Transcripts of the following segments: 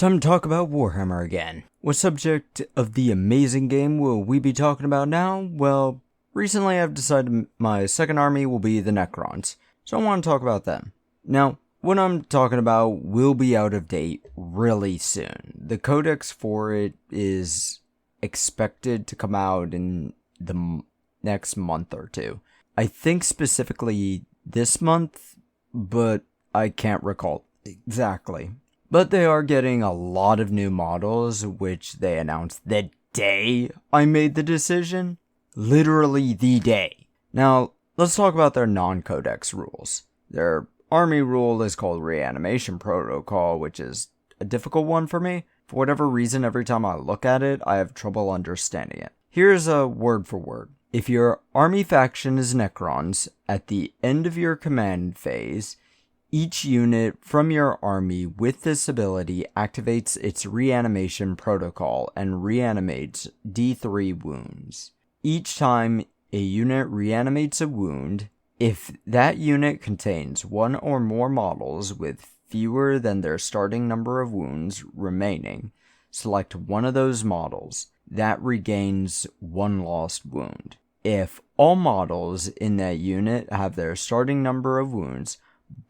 Time to talk about Warhammer again. What subject of the amazing game will we be talking about now? Well, recently I've decided my second army will be the Necrons, so I want to talk about them. Now, what I'm talking about will be out of date really soon. The Codex for it is expected to come out in the next month or two. I think specifically this month, but I can't recall exactly. But they are getting a lot of new models, which they announced the day I made the decision. Literally the day. Now, let's talk about their non-codex rules. Their army rule is called Reanimation Protocol, which is a difficult one for me. For whatever reason, every time I look at it, I have trouble understanding it. Here's a word for word. If your army faction is Necrons, at the end of your command phase, each unit from your army with this ability activates its reanimation protocol and reanimates D3 wounds. Each time a unit reanimates a wound, if that unit contains one or more models with fewer than their starting number of wounds remaining, select one of those models. That regains one lost wound. If all models in that unit have their starting number of wounds,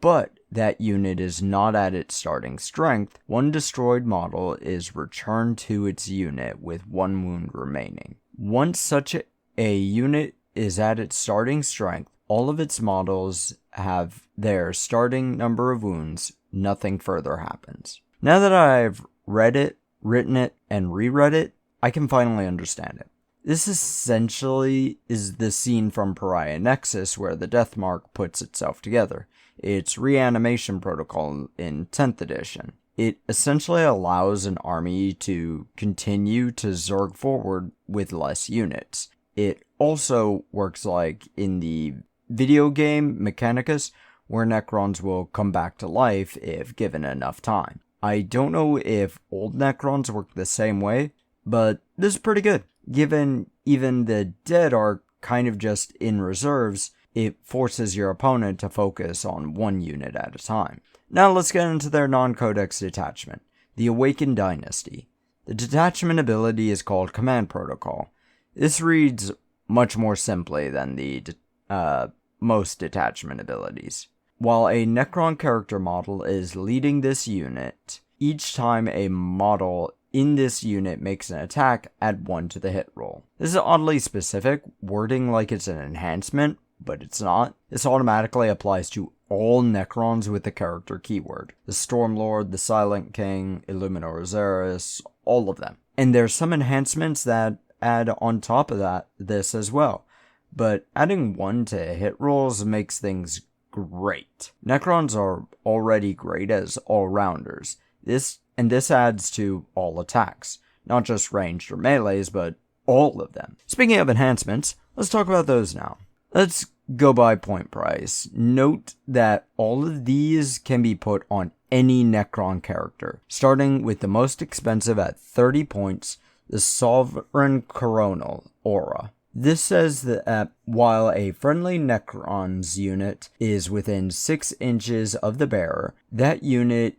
but that unit is not at its starting strength, one destroyed model is returned to its unit with one wound remaining. Once such a unit is at its starting strength, all of its models have their starting number of wounds, nothing further happens. Now that I've read it, written it, and reread it, I can finally understand it. This essentially is the scene from Pariah Nexus where the Deathmark puts itself together. Its reanimation protocol in 10th edition. It essentially allows an army to continue to zerg forward with less units. It also works like in the video game Mechanicus, where Necrons will come back to life if given enough time. I don't know if old Necrons work the same way, but this is pretty good. Given even the dead are kind of just in reserves, it forces your opponent to focus on one unit at a time. Now let's get into their non-codex detachment, the Awakened Dynasty. The detachment ability is called Command Protocol. This reads much more simply than the most detachment abilities. While a Necron character model is leading this unit, each time a model in this unit makes an attack, add 1 to the hit roll. This is oddly specific, wording like it's an enhancement, but it's not. This automatically applies to all Necrons with the character keyword. The Stormlord, the Silent King, Illuminor Azaris, all of them. And there's some enhancements that add on top of this as well. But adding 1 to hit rolls makes things great. Necrons are already great as all-rounders. This adds to all attacks. Not just ranged or melees, but all of them. Speaking of enhancements, let's talk about those now. Let's go by point price. Note that all of these can be put on any Necron character, starting with the most expensive at 30 points, the Sovereign Coronal Aura. This says that while a friendly Necron's unit is within 6 inches of the bearer, that unit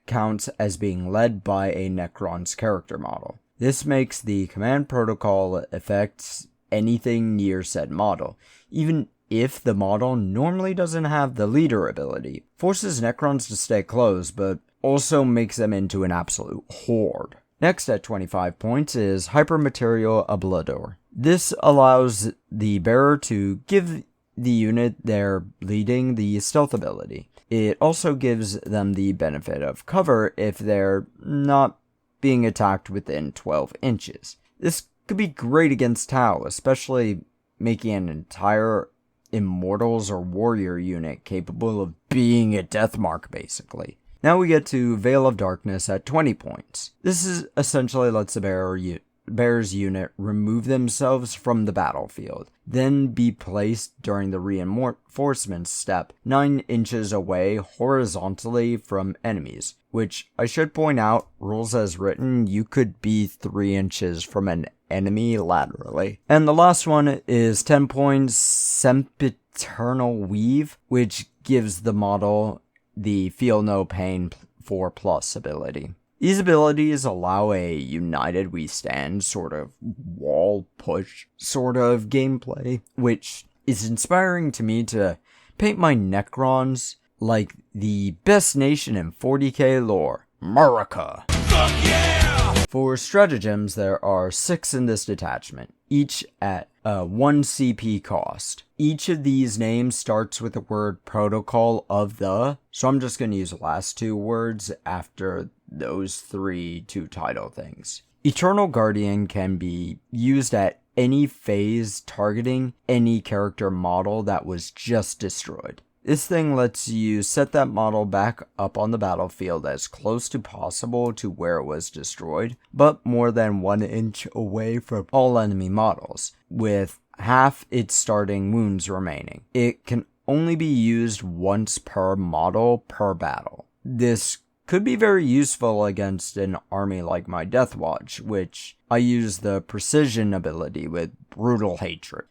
counts as being led by a Necron's character model. This makes the command protocol affects anything near said model, even if the model normally doesn't have the leader ability. Forces Necrons to stay close, but also makes them into an absolute horde. Next at 25 points is Hypermaterial Ablador. This allows the bearer to give the unit they're leading the stealth ability. It also gives them the benefit of cover if they're not being attacked within 12 inches. This could be great against Tau, especially making an entire Immortals or Warrior unit capable of being a Deathmark, basically. Now we get to Veil of Darkness at 20 points. This is essentially lets the bearer's unit remove themselves from the battlefield, then be placed during the reinforcement step 9 inches away horizontally from enemies, which I should point out, rules as written, you could be 3 inches from an enemy laterally. And the last one is 10 points, Sempiternal Weave, which gives the model the Feel No Pain 4+ ability. These abilities allow a united we stand sort of wall push sort of gameplay, which is inspiring to me to paint my Necrons like the best nation in 40k lore, America. Fuck yeah! For stratagems, there are 6 in this detachment, each at 1 CP cost. Each of these names starts with the word protocol of the, so I'm just going to use the last 2 words after those 2 title things. Eternal Guardian can be used at any phase targeting any character model that was just destroyed. This thing lets you set that model back up on the battlefield as close to possible to where it was destroyed, but more than 1 inch away from all enemy models, with half its starting wounds remaining. It can only be used once per model per battle. This could be very useful against an army like my Deathwatch, which I use the precision ability with brutal hatred.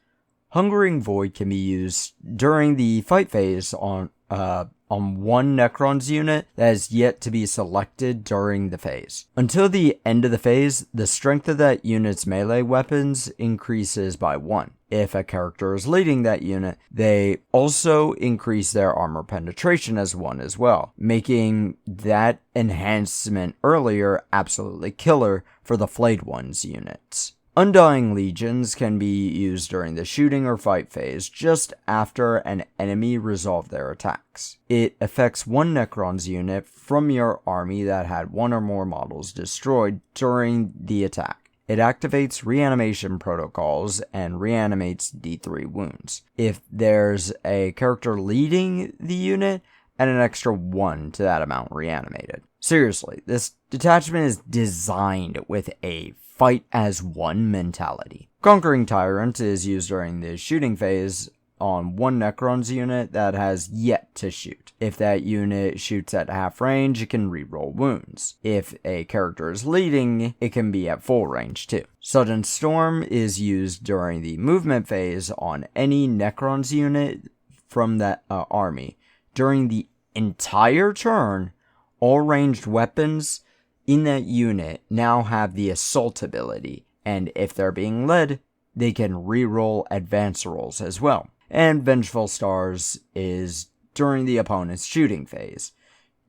Hungering Void can be used during the fight phase on one Necrons unit that is yet to be selected during the phase. Until the end of the phase, the strength of that unit's melee weapons increases by 1. If a character is leading that unit, they also increase their armor penetration as 1 as well, making that enhancement earlier absolutely killer for the Flayed Ones units. Undying Legions can be used during the shooting or fight phase just after an enemy resolved their attacks. It affects 1 Necrons unit from your army that had 1 or more models destroyed during the attack. It activates reanimation protocols and reanimates D3 wounds. If there's a character leading the unit, add an extra 1 to that amount reanimated. Seriously, this detachment is designed with a fight as 1 mentality. Conquering Tyrant is used during the shooting phase on 1 Necrons unit that has yet to shoot. If that unit shoots at half range, it can reroll wounds. If a character is leading, it can be at full range too. Sudden Storm is used during the movement phase on any Necrons unit from that army. During the entire turn, all ranged weapons in that unit now have the assault ability, and if they're being led, they can reroll advance rolls as well. And Vengeful Stars is during the opponent's shooting phase,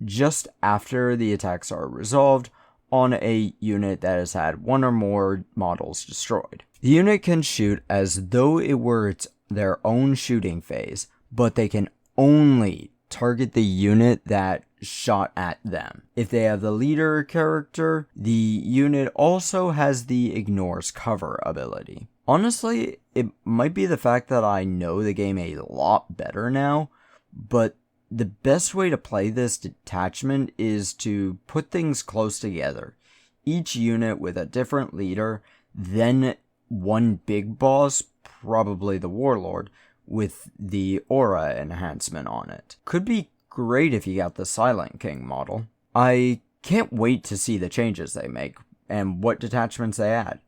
just after the attacks are resolved on a unit that has had 1 or more models destroyed. The unit can shoot as though it were their own shooting phase, but they can only target the unit that shot at them. If they have the leader character, the unit also has the ignores cover ability. Honestly, it might be the fact that I know the game a lot better now, but the best way to play this detachment is to put things close together. Each unit with a different leader, then 1 big boss, probably the Warlord, with the aura enhancement on it. Could be great if you got the Silent King model. I can't wait to see the changes they make and what detachments they add.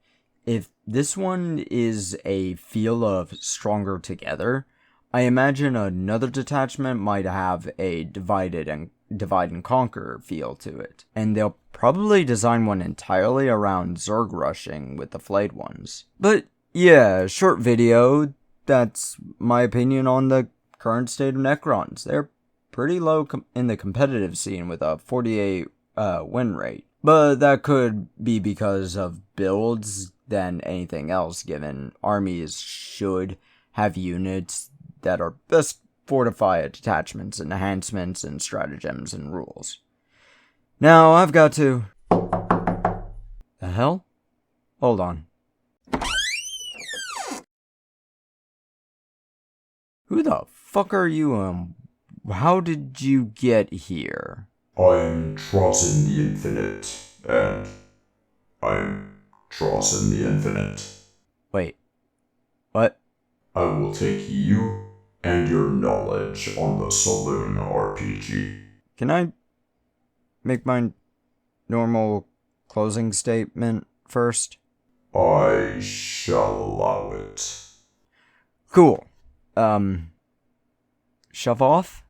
If this one is a feel of stronger together, I imagine another detachment might have a divide and conquer feel to it. And they'll probably design one entirely around Zerg rushing with the Flayed Ones. But yeah, short video. That's my opinion on the current state of Necrons. They're pretty low in the competitive scene with a 48 win rate. But that could be because of builds than anything else, given armies should have units that are best fortified detachments, enhancements, and stratagems and rules. Now I've got to... The hell? Hold on. Who the fuck are you, how did you get here? I'm Tross in the Infinite, and I'm Tross in the Infinite. Wait. What? I will take you and your knowledge on the Saloon RPG. Can I make my normal closing statement first? I shall allow it. Cool. Shove off?